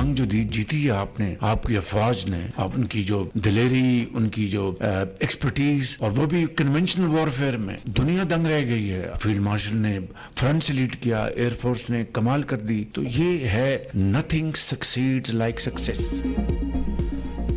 जंग जो जीती है आपने, आपकी अफवाज ने, आप उनकी जो दिलेरी, उनकी जो एक्सपर्टीज, और वो भी कन्वेंशनल वॉरफेयर में, दुनिया दंग रह गई है। फील्ड मार्शल ने फ्रंट से लीड किया, एयरफोर्स ने कमाल कर दी। तो ये है nothing succeeds like success.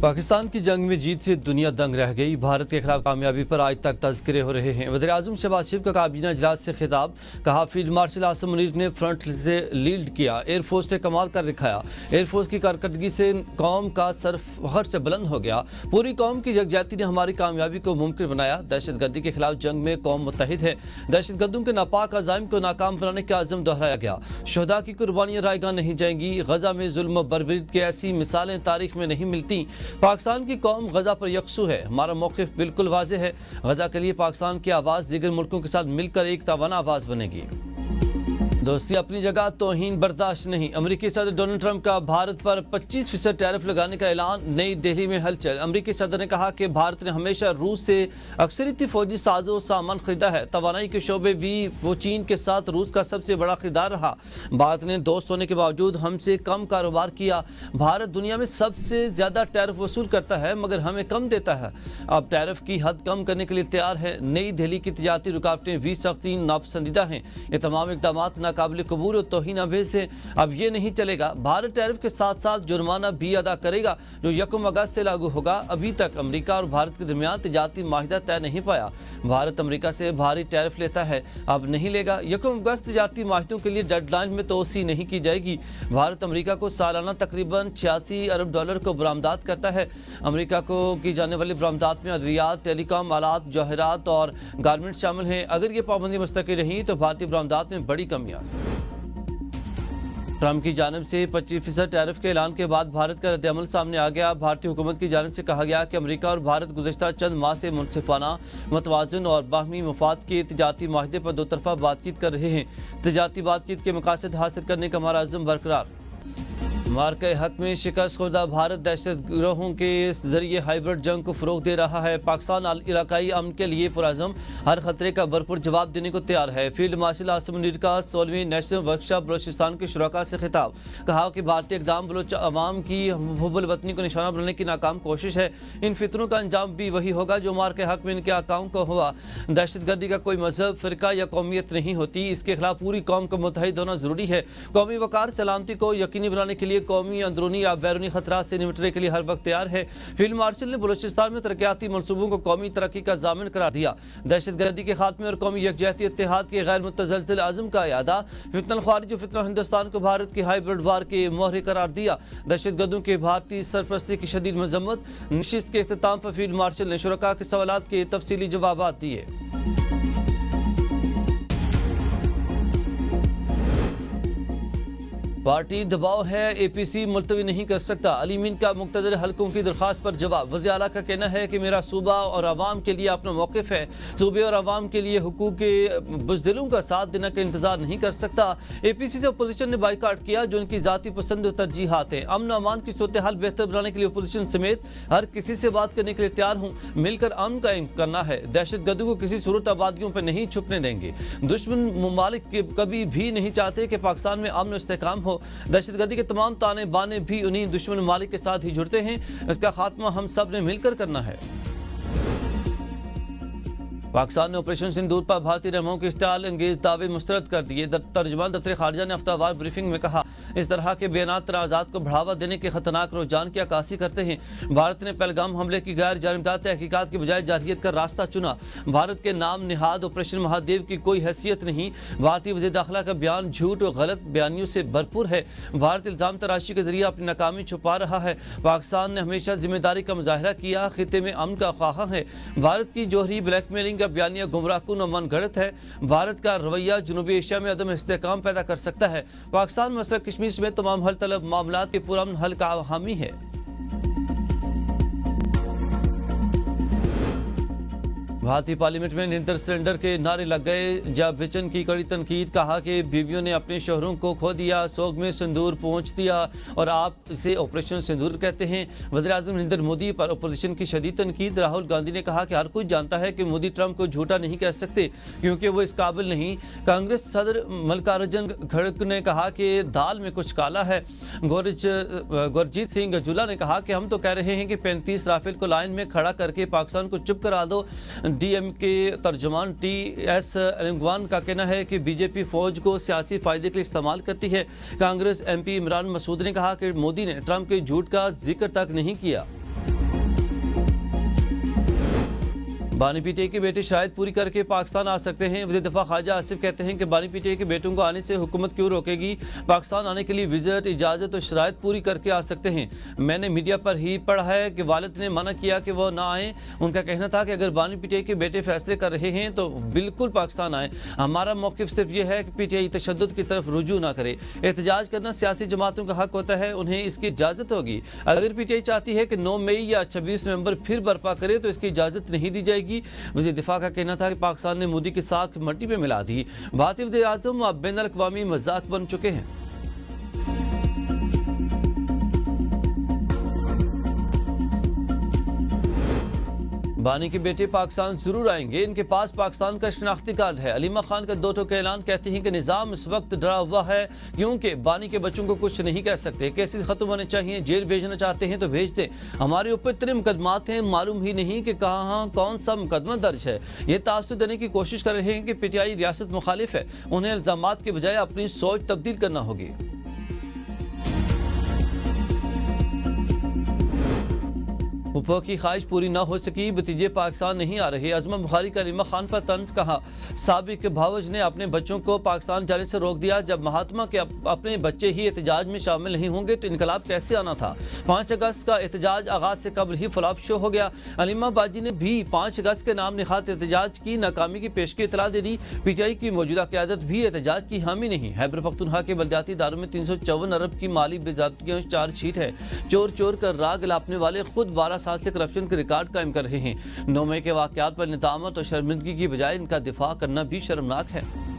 Pakistan की जंग में जीत से दुनिया दंग रह गई। भारत के खिलाफ कामयाबी पर आज तक तज़किरे हो रहे हैं। वज़ीर-ए-आज़म शहबाज शरीफ का काबीना इजलास से खिताब, कहा फील्ड मार्शल आसिम मुनीर ने फ्रंट से लीड किया, एयरफोर्स ने कमाल कर दिखाया। एयरफोर्स की कारकर्दगी से कौम का सर फखर से बुलंद हो गया। पूरी कौम की यकजहती ने हमारी कामयाबी को मुमकिन बनाया। दहशतगर्दी के खिलाफ जंग में कौम मुत्तहिद है। दहशतगर्दों के नापाक अज़ाइम को नाकाम बनाने का आज़म दोहराया गया। शुहदा की कुर्बानियाँ रायगा नहीं जाएंगी। गजा में जुल्म व बर्बरीत की ऐसी मिसालें तारीख में नहीं मिलती। पाकिस्तान की कौम गजा पर यकसू है। हमारा मौक़िफ़ बिल्कुल वाज़ेह है। गजा के लिए पाकिस्तान की आवाज़ दीगर मुल्कों के साथ मिलकर एक तवाना आवाज़ बनेगी। दोस्ती अपनी जगह, तौहीन बर्दाश्त नहीं। अमेरिकी सदर डोनाल्ड ट्रंप का भारत पर 25% टैरिफ लगाने का ऐलान, नई दिल्ली में हलचल। अमेरिकी सदर ने कहा कि भारत ने हमेशा रूस से अक्सरियती फौजी साजो सामान खरीदा है। तवानाई के शोबे भी वो चीन के साथ रूस का सबसे बड़ा खरीदार रहा। भारत ने दोस्त होने के बावजूद हमसे कम कारोबार किया। भारत दुनिया में सबसे ज़्यादा टैरिफ वसूल करता है मगर हमें कम देता है। अब टैरिफ की हद कम करने के लिए तैयार है। नई दिल्ली की तजारती रुकावटें भी सख्ती नापसंदीदा हैं। ये तमाम इक़दाम काबिल कबूल और तौहीन आमेज़ है। अब ये नहीं चलेगा। भारत टैरिफ के साथ साथ जुर्माना भी अदा करेगा जो 1 अगस्त से लागू होगा। अभी तक अमेरिका और भारत के दरमियान तिजारती माहिदा तय नहीं पाया। भारत अमेरिका से भारी टैरिफ लेता है, अब नहीं लेगा। 1 अगस्त तिजारती माहिदों के लिए डेडलाइन में तोसी नहीं की जाएगी। भारत अमेरिका को सालाना तकरीबन 86 अरब डॉलर को बरामदात करता है। अमेरिका को की जाने वाली बरामदात में अद्वियात, टेलीकॉम आलात, जवाहरात और गारमेंट शामिल हैं। अगर ये पाबंदी मुस्तकिल रही तो भारतीय बरामदात में बड़ी कमी आ सकती है। ट्रंप की जानिब से 25% टैरिफ के ऐलान के बाद भारत का रद्द-ए-अमल सामने आ गया। भारतीय हुकूमत की जानिब से कहा गया कि अमेरिका और भारत गुज़श्ता चंद माह से मुनसिफाना, मुतवाज़न और बाहमी मफाद के तिजारती माहिदे पर दो तरफा बातचीत कर रहे हैं। तिजारती बातचीत के मकासद हासिल करने का हमारा अज़्म बरकरार। मार्के हक में शिकस्त खुर्दा भारत दहशत गिरोहों के जरिए हाइब्रिड जंग को फ़रोग दे रहा है। पाकिस्तान इलाकाई अमन के लिए पुरअज़म, हर खतरे का भरपूर जवाब देने को तैयार है। फील्ड मार्शल आसिम मुनीर का 16वीं नेशनल वर्कशॉप बलोचिस्तान के शुरका से खिताब, कहा कि भारतीय इक़दाम बलोच अवाम की हुब्बुल वतनी को निशाना बनाने की नाकाम कोशिश है। इन फितरों का अंजाम भी वही होगा जो मार्के हक में इनके आकाओं को हुआ। दहशतगर्दी का कोई मजहब, फ़िरका या कौमियत नहीं होती। इसके खिलाफ पूरी कौम को मुत्तहिद होना ज़रूरी है। कौमी वक़ार सलामती को यकीनी बनाने के लिए कौमी, अंदरूनी या बैरूनी खतरात से निपटने के लिए हर वक्त तैयार है। फील्ड मार्शल ने बलूचिस्तान में तरक्याती मनसूबों को कौमी तरक्की का जामिन करार दिया। दहशतगर्दी के खात्मे और कौमी यकजहती इत्तेहाद के गैर मुतज़लज़िल आज़म का यादा। फितनल ख्वारिज फितना हिंदुस्तान को भारत के हाइब्रिड वार के मोहरे करार दिया। दहशतगर्दों के भारतीय सरपरस्ती की शदीद मजम्मत। नशिस्त के इख्तिताम पर फील्ड मार्शल ने शुरका के सवालात के तफसीली जवाब दिए। पार्टी दबाव है, APC मुलतवी नहीं कर सकता। अली मीन का मुक़्तदर हलकों की दरख्वास्त पर जवाब। वज़ीर आला का कहना है कि मेरा सूबा और आवाम के लिए अपना मौक़िफ़ है। सूबे और आवाम के लिए हुकूक के बुज़दिलों का साथ देने का इंतज़ार नहीं कर सकता। APC से अपोजिशन ने बाइकाट किया जो उनकी ज़ाती पसंद और तरजीहात हैं। अमन अमान की सूरत हाल बेहतर बनाने के लिए अपोजिशन समेत हर किसी से बात करने के लिए तैयार हूँ। मिलकर अमन कायम करना है। दहशतगर्दी को किसी सूरत आबादियों पर नहीं छुपने देंगे। दुश्मन ममालिक कभी भी नहीं चाहते कि पाकिस्तान में अमन इस्तेहकाम हो। दहशतगर्दी के तमाम ताने बाने भी उन्हीं दुश्मन मालिक के साथ ही जुड़ते हैं। इसका खात्मा हम सब ने मिलकर करना है। पाकिस्तान ने ऑपरेशन सिंदूर पर भारतीय रहनुमाओं के स्टाइल अंगेज दावे मुस्तरद कर दिए। तर्जुमान दफ्तर खारजा ने हफ्तावार ब्रीफिंग में कहा, इस तरह के बयानात तनाज़ात को बढ़ावा देने के खतरनाक रुझान की अक्कासी करते हैं। भारत ने पहलगाम हमले की गैर जानिबदार तहकीकात की बजाय जारहियत का रास्ता चुना। भारत के नाम निहाद ऑपरेशन महादेव की कोई हैसियत नहीं। भारतीय वज़ीर दाखिला का बयान झूठ और गलत बयानियों से भरपूर है। भारत इल्ज़ाम तराशी के जरिए अपनी नाकामी छुपा रहा है। पाकिस्तान ने हमेशा जिम्मेदारी का मुजाहरा किया, खिते में अमन का ख्वाहा है। भारत की जोहरी ब्लैकमेलिंग का बयानिया गुमराहकुन और मनगढ़ंत है। भारत का रवैया जनूबी एशिया में अदम इस्तेहकाम पैदा कर सकता है। पाकिस्तान मसला कश्मीर में तमाम हल तलब मामलात के पुरअमन हल का हामी है। भारतीय पार्लियामेंट में निरंतर सिलेंडर के नारे लग गए। जब बच्चन की कड़ी तनकीद, कहा कि बीवियों ने अपने शोहरों को खो दिया, सोग में सिंदूर पहुंच दिया और आप इसे ऑपरेशन सिंदूर कहते हैं। वज़ीर-ए-आज़म नरेंद्र मोदी पर अपोजिशन की शदीद तनकीद। राहुल गांधी ने कहा कि हर कोई जानता है कि मोदी ट्रंप को झूठा नहीं कह सकते क्योंकि वो इस काबिल नहीं। कांग्रेस सदर मल्लिकार्जुन खड़गे ने कहा कि दाल में कुछ काला है। गुरजीत सिंह जुला ने कहा कि हम तो कह रहे हैं कि 35 राफेल को लाइन में खड़ा करके पाकिस्तान को चुप करा दो। डीएम के तर्जुमान टी.एस. एलंगवान का कहना है कि बीजेपी फौज को सियासी फायदे के लिए इस्तेमाल करती है। कांग्रेस एमपी इमरान मसूद ने कहा कि मोदी ने ट्रंप के झूठ का जिक्र तक नहीं किया। बानी पीटीआई के बेटे शायद पूरी करके पाकिस्तान आ सकते हैं। वज़ीर दफ़ा ख्वाजा आसिफ कहते हैं कि बानी पीटीआई के बेटों को आने से हुकूमत क्यों रोकेगी। पाकिस्तान आने के लिए विजिट, इजाज़त और शराइत पूरी करके आ सकते हैं। मैंने मीडिया पर ही पढ़ा है कि वालिद ने मना किया कि वो ना आए। उनका कहना था कि अगर बानी पीटीआई के बेटे फैसले कर रहे हैं तो बिल्कुल पाकिस्तान आए। हमारा मौक़िफ़ सिर्फ ये है कि पीटीआई तशद्दुद की तरफ रुजू ना करे। एहतजाज करना सियासी जमातों का हक होता है, उन्हें इसकी इजाज़त होगी। अगर पीटीआई चाहती है कि 9 मई या 26 नवंबर फिर बर्पा करे तो इसकी इजाज़त नहीं दी जाएगी। वज़ीर दिफा का कहना था कि पाकिस्तान ने मोदी की साख मट्टी में मिला दी। भारतीय वज़ीर-ए-आज़म अब बैनुल-अक़वामी मज़ाक बन चुके हैं। बानी के बेटे पाकिस्तान जरूर आएंगे, इनके पास पाकिस्तान का शनाख्ती कार्ड है। अलीमा खान का 2 टोक का ऐलान, कहते हैं कि निज़ाम इस वक्त डरा हुआ है क्योंकि बानी के बच्चों को कुछ नहीं कह सकते। केसेस खत्म होने चाहिए, जेल भेजना चाहते हैं तो भेज दें। हमारे ऊपर इतने मुकदमात हैं, मालूम ही नहीं कि कहाँ कौन सा मुकदमा दर्ज है। ये तासुर देने की कोशिश कर रहे हैं कि पीटीआई रियासत मुखालिफ है। उन्हें इल्जामात के बजाय अपनी सोच तब्दील करना होगी। फुप्पो की ख्वाहिश पूरी न हो सकी, भतीजे पाकिस्तान नहीं आ रहे। अजमा बुखारी का अलीमा खान पर तंज, कहा साबिक भावज ने अपने बच्चों को पाकिस्तान जाने से रोक दिया। जब महात्मा के अपने बच्चे ही एहतजाज में शामिल नहीं होंगे तो इनकलाब कैसे आना था। 5 अगस्त का एहतजाज आगाज से कबल ही फ्लॉप शो हो गया। अलीमा बाजी ने भी 5 अगस्त के नाम निखात एहतजाज की नाकामी की पेशगी इतला दे दी। पीटीआई की मौजूदा क़यादत भी एहतजाज की हामी नहीं। खैबर पख्तूनख्वा के बलदियाती इदारों में 354 अरब की माली बेज़ाब्तियों चार्जशीट है। चोर चोर कर राग लापने वाले खुद 12 साल से करप्शन के रिकॉर्ड कायम कर रहे हैं। 9 मई के वाकयात पर निदामत और शर्मिंदगी की बजाय इनका दिफा करना भी शर्मनाक है।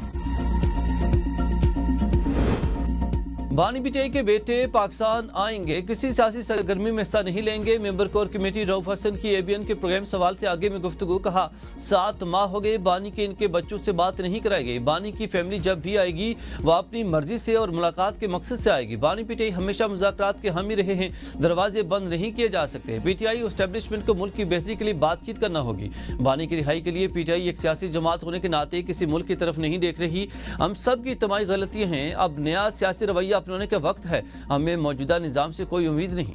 बानी पीटीआई के बेटे पाकिस्तान आएंगे, किसी सियासी सरगर्मी में हिस्सा नहीं लेंगे। Member core committee Rauf Hasan की एबीएन के प्रोग्राम सवाल से आगे में गुफ्तगू, कहा 7 माह हो गए बानी के इनके बच्चों से बात नहीं कराई गई। बानी की फैमिली जब भी आएगी वह अपनी मर्जी से और मुलाकात के मकसद से आएगी। बानी पीटीआई हमेशा मुज़ाकरात के हामी रहे हैं, दरवाजे बंद नहीं किए जा सकते। पीटीआई एस्टेब्लिशमेंट को मुल्क की बेहतरी के लिए बातचीत करना होगी। बानी की रिहाई के लिए पीटीआई एक सियासी जमात होने के नाते किसी मुल्क की तरफ नहीं देख रही। हम सब की इज्तिमाई गलतियां हैं। अब नया सियासी रवैया अपनाने का वक्त है। हमें मौजूदा निजाम से कोई उम्मीद नहीं।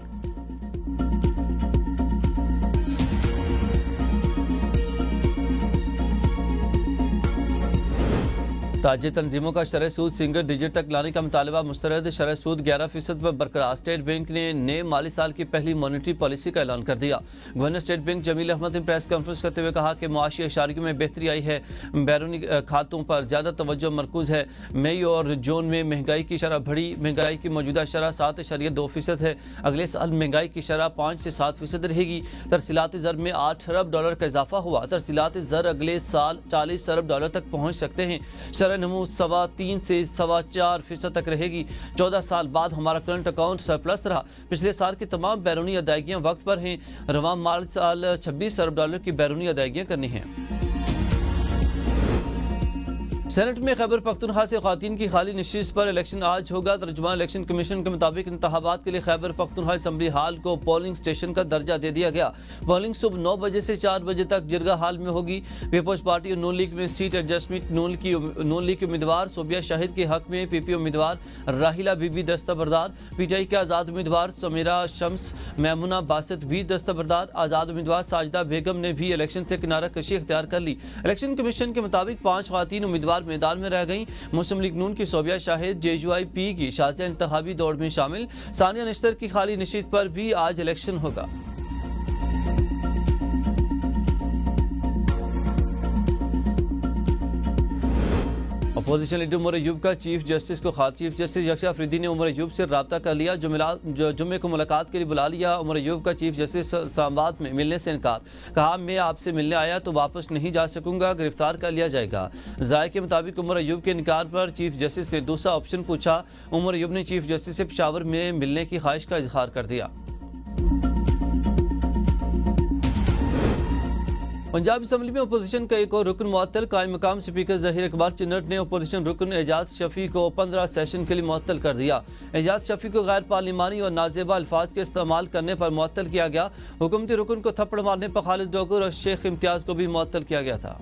ताजे तंजीमों का शरह सूद सिंगल डिजिट तक लाने का मुतालबा मुस्तरद। शरह सूद 11% पर बरकरार। स्टेट बैंक ने नए माली साल की पहली मॉनिटरी पॉलिसी का ऐलान कर दिया। Governor state bank Jameel Ahmed ने प्रेस कॉन्फ्रेंस करते हुए कहा कि मुआशी इशारियों में बेहतरी आई है। बैरूनी खातों पर ज़्यादा तवज्जो मरकूज है। मई और जून में महंगाई की शरह बढ़ी। महंगाई की मौजूदा शरह 7.2% है। अगले साल महंगाई की शरह 5 से 7% रहेगी। तरसीलात ज़र में $8 अरब का इजाफा हुआ। तरसीलात ज़र अगले साल $40 अरब तक पहुँच सकते हैं। नमू 3.25 से 4.25% तक रहेगी। 14 साल बाद हमारा करंट अकाउंट सरप्लस रहा। पिछले साल की तमाम बैरूनी अदायगियां वक्त पर हैं। रवां माल साल $26 अरब की बैरूनी अदायगियां करनी हैं। सेनेट में खैबर पख्तूनख्वा से ख़वातीन की खाली नशिस्त पर इलेक्शन आज होगा। तर्जुमान इलेक्शन कमीशन के मुताबिक इंतखाबात के लिए खैबर पख्तूनख्वा असम्बली हाल को पोलिंग स्टेशन का दर्जा दे दिया गया। पोलिंग सुबह 9 बजे से 4 बजे तक जिरगा हाल में होगी। पीपल्स पार्टी और नून लीग में सीट एडजस्टमेंट। नून लीग के उम्मीदवार सोबिया शाहिद के हक में पीपी उम्मीदवार राहिला बीबी दस्तबरदार। पीटीआई के आज़ाद उम्मीदवार समीरा शम्स मैमुना बासित भी दस्तबरदार। आज़ाद उम्मीदवार साजिदा बेगम ने भी इलेक्शन से किनारा कशी इख्तियार कर ली। इलेक्शन कमीशन के मुताबिक 5 ख़वातीन उम्मीदवार मैदान में रह गई। मुस्लिम लीग नून की सोबिया शाहिद JUIP की शाजिया इंतखाबी दौड़ में शामिल। सानिया निश्तर की खाली नशिस्त पर भी आज इलेक्शन होगा। अपोजिशन लीडर उमर अयूब का चीफ जस्टिस को खत। चीफ जस्टिस यकशा अफरीदी ने उमर अयूब से रब्ता कर लिया। जुम्मे को मुलाकात के लिए बुला लिया। उमर अयूब का चीफ जस्टिस इस्लामाबाद में मिलने से इनकार। कहा, मैं आपसे मिलने आया तो वापस नहीं जा सकूंगा, गिरफ्तार कर लिया जाएगा। ज़ाय के मुताबिक उमर अयूब के इनकार पर चीफ जस्टिस ने दूसरा ऑप्शन पूछा। उमर अयूब ने चीफ जस्टिस से पेशावर में मिलने की ख्वाहिश का इजहार कर दिया। पंजाब असम्बली में अपोजिशन का एक और रुकन मुअत्तल। कायम मकाम स्पीकर ज़हीर अकबर चिन्नट ने अपोजिशन रुकन एजाज शफी को 15 सेशन के लिए मुअत्तल कर दिया। एजाज शफी को गैर पार्लिमानी और नाजेबा अल्फाज के इस्तेमाल करने पर मुअत्तल किया गया। हुकूमती रुकन को थप्पड़ मारने पर खालिद डोगर और शेख इम्तियाज को भी मुअत्तल किया गया था।